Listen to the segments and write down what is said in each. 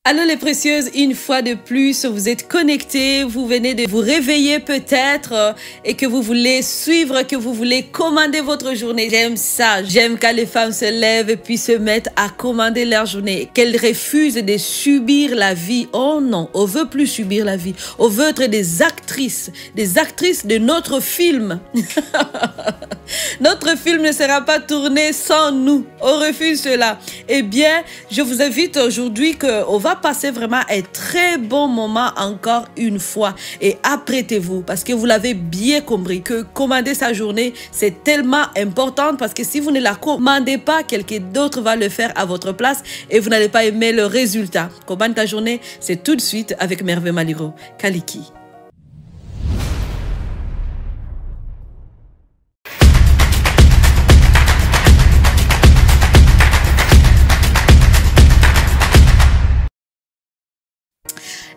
Alors les précieuses, une fois de plus, vous êtes connectés, vous venez de vous réveiller peut-être et que vous voulez suivre, que vous voulez commander votre journée. J'aime ça, j'aime quand les femmes se lèvent et puis se mettent à commander leur journée, qu'elles refusent de subir la vie. Oh non, on veut plus subir la vie, on veut être des actrices de notre film. Notre film ne sera pas tourné sans nous, on refuse cela. Eh bien, je vous invite aujourd'hui qu'on va passer vraiment un très bon moment encore une fois et apprêtez-vous parce que vous l'avez bien compris que commander sa journée c'est tellement important parce que si vous ne la commandez pas, quelqu'un d'autre va le faire à votre place et vous n'allez pas aimer le résultat. Commande ta journée, c'est tout de suite avec Merveille Maliro. Kaliki.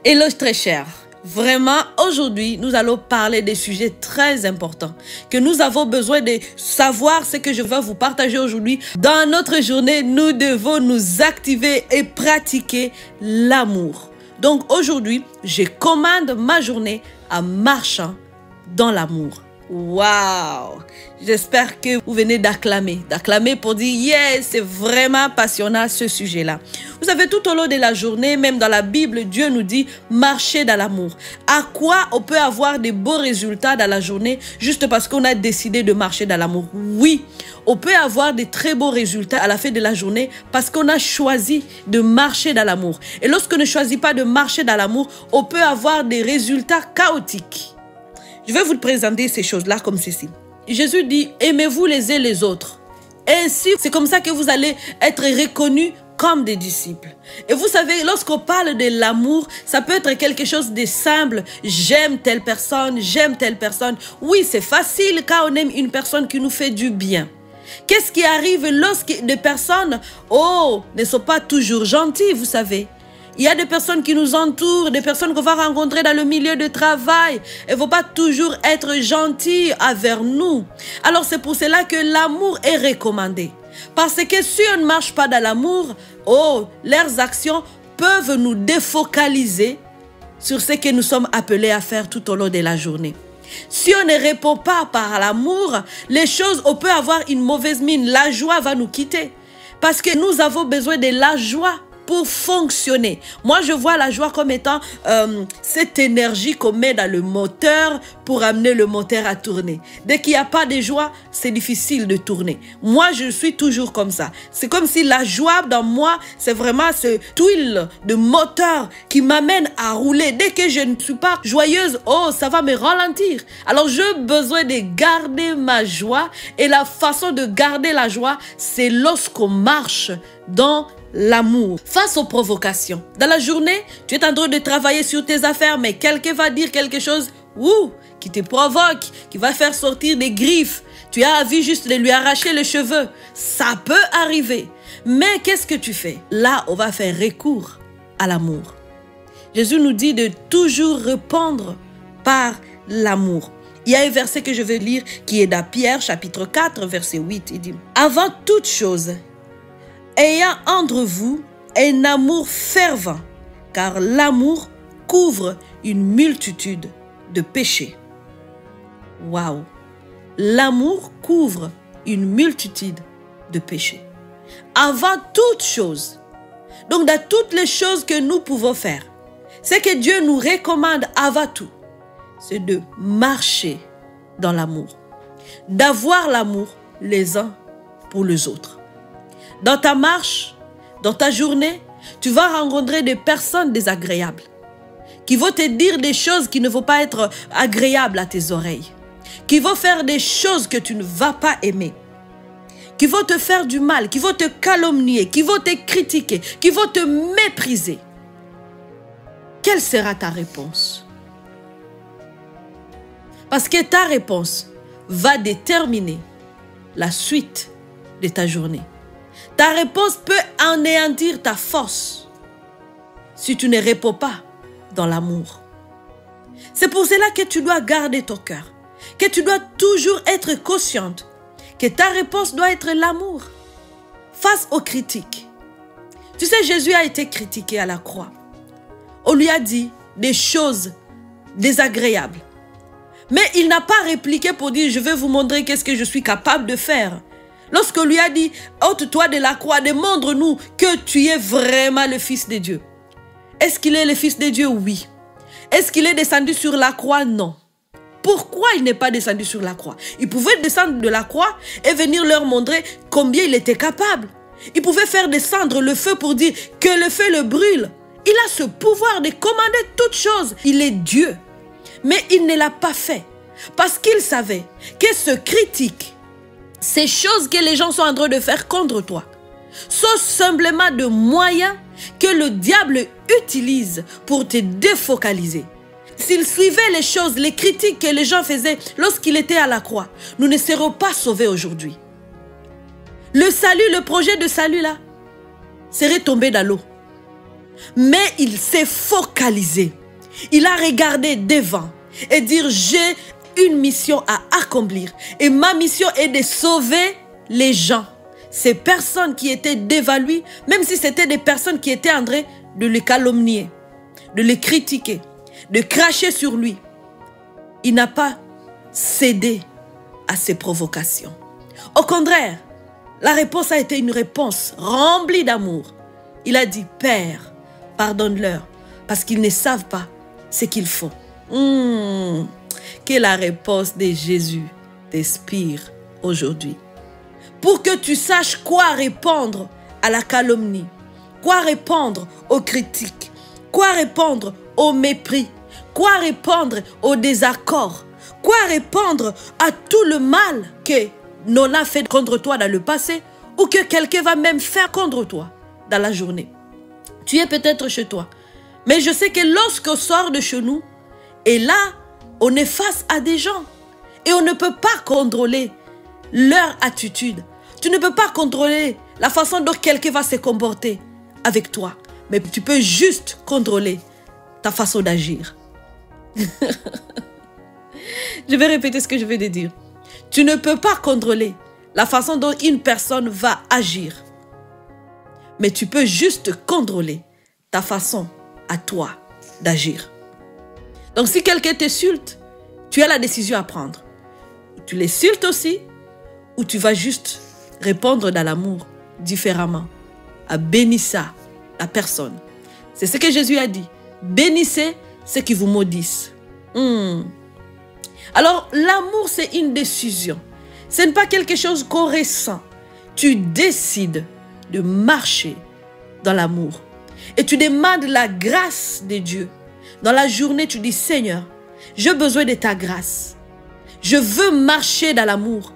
Hello très cher, vraiment aujourd'hui nous allons parler des sujets très importants que nous avons besoin de savoir. Ce que je vais vous partager aujourd'hui dans notre journée, nous devons nous activer et pratiquer l'amour. Donc aujourd'hui je commande ma journée en marchant dans l'amour. Waouh! J'espère que vous venez d'acclamer pour dire yes, c'est vraiment passionnant ce sujet-là. Vous savez, tout au long de la journée, même dans la Bible, Dieu nous dit marcher dans l'amour. À quoi on peut avoir de beaux résultats dans la journée juste parce qu'on a décidé de marcher dans l'amour? Oui, on peut avoir de très beaux résultats à la fin de la journée parce qu'on a choisi de marcher dans l'amour. Et lorsqu'on ne choisit pas de marcher dans l'amour, on peut avoir des résultats chaotiques. Je vais vous présenter ces choses-là comme ceci. Jésus dit, aimez-vous les uns les autres. Ainsi, c'est comme ça que vous allez être reconnus comme des disciples. Et vous savez, lorsqu'on parle de l'amour, ça peut être quelque chose de simple. J'aime telle personne, j'aime telle personne. Oui, c'est facile quand on aime une personne qui nous fait du bien. Qu'est-ce qui arrive lorsque des personnes, ne sont pas toujours gentilles, vous savez? Il y a des personnes qui nous entourent, des personnes qu'on va rencontrer dans le milieu de travail. Elles ne vont pas toujours être gentilles envers nous. Alors c'est pour cela que l'amour est recommandé. Parce que si on ne marche pas dans l'amour, leurs actions peuvent nous défocaliser sur ce que nous sommes appelés à faire tout au long de la journée. Si on ne répond pas par l'amour, les choses, on peut avoir une mauvaise mine. La joie va nous quitter. Parce que nous avons besoin de la joie pour fonctionner. Moi, je vois la joie comme étant cette énergie qu'on met dans le moteur pour amener le moteur à tourner. Dès qu'il n'y a pas de joie, c'est difficile de tourner. Moi, je suis toujours comme ça. C'est comme si la joie dans moi, c'est vraiment cette huile de moteur qui m'amène à rouler. Dès que je ne suis pas joyeuse, ça va me ralentir. Alors, j'ai besoin de garder ma joie et la façon de garder la joie, c'est lorsqu'on marche dans l'amour. Face aux provocations. Dans la journée, tu es en train de travailler sur tes affaires, mais quelqu'un va dire quelque chose qui te provoque, qui va faire sortir des griffes. Tu as envie juste de lui arracher les cheveux. Ça peut arriver. Mais qu'est-ce que tu fais? Là, on va faire recours à l'amour. Jésus nous dit de toujours répondre par l'amour. Il y a un verset que je vais lire qui est dans Pierre chapitre 4 verset 8. Il dit, avant toute chose, ayant entre vous un amour fervent, car l'amour couvre une multitude de péchés. Waouh! L'amour couvre une multitude de péchés. Avant toute chose, donc dans toutes les choses que nous pouvons faire, ce que Dieu nous recommande avant tout, c'est de marcher dans l'amour, d'avoir l'amour les uns pour les autres. Dans ta marche, dans ta journée, tu vas rencontrer des personnes désagréables qui vont te dire des choses qui ne vont pas être agréables à tes oreilles, qui vont faire des choses que tu ne vas pas aimer, qui vont te faire du mal, qui vont te calomnier, qui vont te critiquer, qui vont te mépriser. Quelle sera ta réponse? Parce que ta réponse va déterminer la suite de ta journée. Ta réponse peut anéantir ta force si tu ne réponds pas dans l'amour. C'est pour cela que tu dois garder ton cœur, que tu dois toujours être consciente que ta réponse doit être l'amour face aux critiques. Tu sais, Jésus a été critiqué à la croix. on lui a dit des choses désagréables. Mais il n'a pas répliqué pour dire, je vais vous montrer qu'est-ce que je suis capable de faire. Lorsqu'on lui a dit, ôte-toi de la croix, démontre-nous que tu es vraiment le Fils de Dieu. Est-ce qu'il est le Fils de Dieu? Oui. Est-ce qu'il est descendu sur la croix? Non. Pourquoi il n'est pas descendu sur la croix? Il pouvait descendre de la croix et venir leur montrer combien il était capable. Il pouvait faire descendre le feu pour dire que le feu le brûle. Il a ce pouvoir de commander toutes choses. Il est Dieu. Mais il ne l'a pas fait parce qu'il savait que ce critique, ces choses que les gens sont en train de faire contre toi, sont simplement des moyens que le diable utilise pour te défocaliser. S'il suivait les choses, les critiques que les gens faisaient lorsqu'il était à la croix, nous ne serons pas sauvés aujourd'hui. Le salut, le projet de salut là, serait tombé dans l'eau. Mais il s'est focalisé. Il a regardé devant et dire, j'ai une mission à accomplir. Et ma mission est de sauver les gens. Ces personnes qui étaient dévaluées, même si c'était des personnes qui étaient en train de le calomnier, de le critiquer, de cracher sur lui. Il n'a pas cédé à ces provocations. Au contraire, la réponse a été une réponse remplie d'amour. Il a dit, Père, pardonne-leur, parce qu'ils ne savent pas ce qu'ils font. Que la réponse de Jésus t'inspire aujourd'hui. Pour que tu saches quoi répondre à la calomnie, quoi répondre aux critiques, quoi répondre au mépris, quoi répondre au désaccord, quoi répondre à tout le mal que l'on a fait contre toi dans le passé ou que quelqu'un va même faire contre toi dans la journée. Tu es peut-être chez toi, mais je sais que lorsqu'on sort de chez nous, et là, on est face à des gens et on ne peut pas contrôler leur attitude. Tu ne peux pas contrôler la façon dont quelqu'un va se comporter avec toi, mais tu peux juste contrôler ta façon d'agir. Je vais répéter ce que je vais te dire. Tu ne peux pas contrôler la façon dont une personne va agir, mais tu peux juste contrôler ta façon à toi d'agir. Donc si quelqu'un t'insulte, tu as la décision à prendre. Tu l'insultes aussi ou tu vas juste répondre dans l'amour différemment. À bénir la personne. C'est ce que Jésus a dit. Bénissez ceux qui vous maudissent. Alors l'amour, c'est une décision. Ce n'est pas quelque chose qu'on ressent. Tu décides de marcher dans l'amour. Et tu demandes la grâce de Dieu. Dans la journée, tu dis, Seigneur, j'ai besoin de ta grâce. Je veux marcher dans l'amour.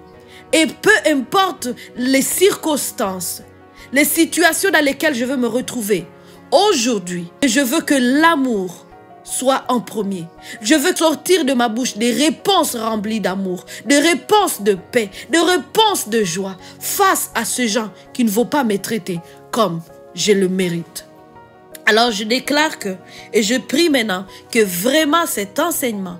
Et peu importe les circonstances, les situations dans lesquelles je veux me retrouver, aujourd'hui, je veux que l'amour soit en premier. Je veux sortir de ma bouche des réponses remplies d'amour, des réponses de paix, des réponses de joie face à ces gens qui ne vont pas me traiter comme je le mérite. Alors je déclare que, et je prie maintenant que vraiment cet enseignement,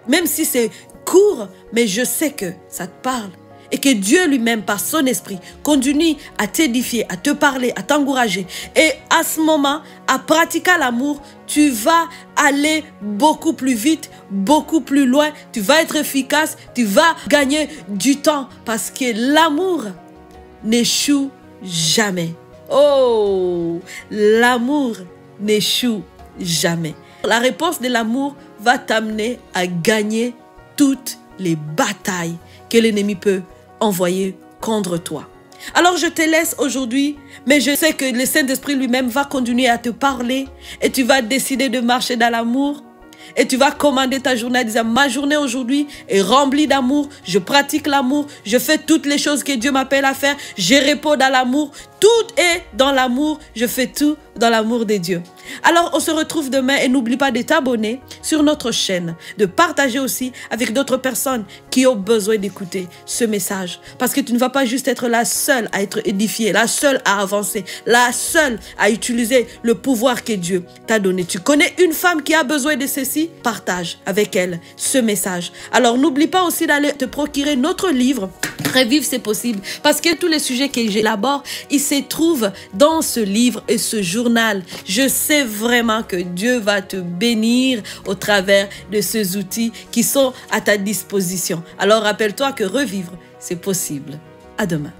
même si c'est court, mais je sais que ça te parle. Et que Dieu lui-même, par son esprit, continue à t'édifier, à te parler, à t'encourager. Et à ce moment, à pratiquer l'amour, tu vas aller beaucoup plus vite, beaucoup plus loin. Tu vas être efficace, tu vas gagner du temps. Parce que l'amour n'échoue jamais. Oh, l'amour n'échoue jamais. La réponse de l'amour va t'amener à gagner toutes les batailles que l'ennemi peut envoyer contre toi. Alors je te laisse aujourd'hui, mais je sais que le Saint-Esprit lui-même va continuer à te parler et tu vas décider de marcher dans l'amour. Et tu vas commander ta journée en disant, ma journée aujourd'hui est remplie d'amour, je pratique l'amour, je fais toutes les choses que Dieu m'appelle à faire, je réponds dans l'amour, tout est dans l'amour, je fais tout dans l'amour de Dieu. Alors on se retrouve demain et n'oublie pas de t'abonner sur notre chaîne, de partager aussi avec d'autres personnes qui ont besoin d'écouter ce message. Parce que tu ne vas pas juste être la seule à être édifiée, la seule à avancer, la seule à utiliser le pouvoir que Dieu t'a donné. Tu connais une femme qui a besoin de ceci? Partage avec elle ce message. Alors n'oublie pas aussi d'aller te procurer notre livre Revivre c'est possible, parce que tous les sujets que j'élabore, ils se trouvent dans ce livre et ce journal. Je sais sais vraiment que Dieu va te bénir au travers de ces outils qui sont à ta disposition. Alors rappelle-toi que revivre, c'est possible. À demain.